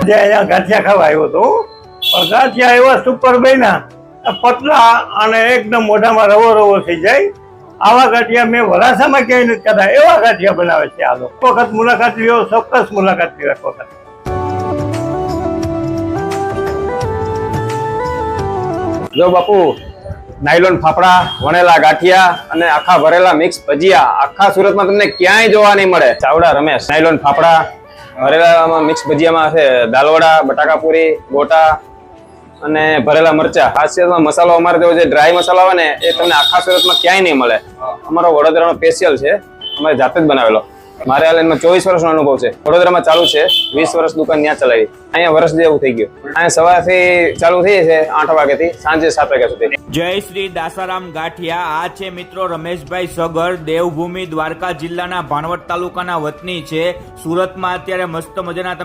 આજે અહીંયા ગાંઠિયા ખાવા આવ્યો હતો, પણ ગાંઠિયા એવા સુપર બન્યા, પતલા અને એકદમ મોઢામાં રવો રવો થઈ જાય. આવા ગાંઠિયા મેં વરાસામાં ક્યાંય નથી ખાધા, એવા ગાંઠિયા બનાવે છે આ લોકો. વખત મુલાકાત લ્યો, ચોક્કસ મુલાકાત લ્યો એક વખત. જો બાપુ, નાયલોન ફાફડા, વણેલા ગાંઠિયા અને આખા ભરેલા મિક્સ ભજીયા આખા સુરતમાં તમને ક્યાંય જોવા નહીં મળે. ચાવડા રમેશ નાયલોન ફાફડા, ભરેલા મિક્સ ભજીયામાં છે દાલવડા, બટાકાપુરી, ગોટા અને ભરેલા મરચા. ખાસિયતમાં મસાલો અમારે જેવો જે ડ્રાય મસાલો આવે ને એ તમને આખા સુરતમાં ક્યાંય નહીં મળે. અમારો વડોદરાનો સ્પેશિયલ છે, અમે જાતે જ બનાવેલો. મારે આ લાઈનમાં 24 વર્ષનો અનુભવ છે. વડોદરામાં ચાલુ છે, 20 વર્ષ દુકાન ત્યાં ચલાવી. અહીંયા વર્ષ જેવું થઈ ગયું. અહીંયા સવારથી ચાલુ થઈ છે 8 વાગ્યાથી સાંજે 7 વાગ્યા સુધી. જય શ્રી દાસારામ ગાંઠિયા. આ છે મિત્રો રમેશભાઈ સગર, દેવભૂમિ દ્વારકા જિલ્લાના ભાણવડ તાલુકાના વતની છે. સુરતમાં અત્યારે મસ્ત મજાના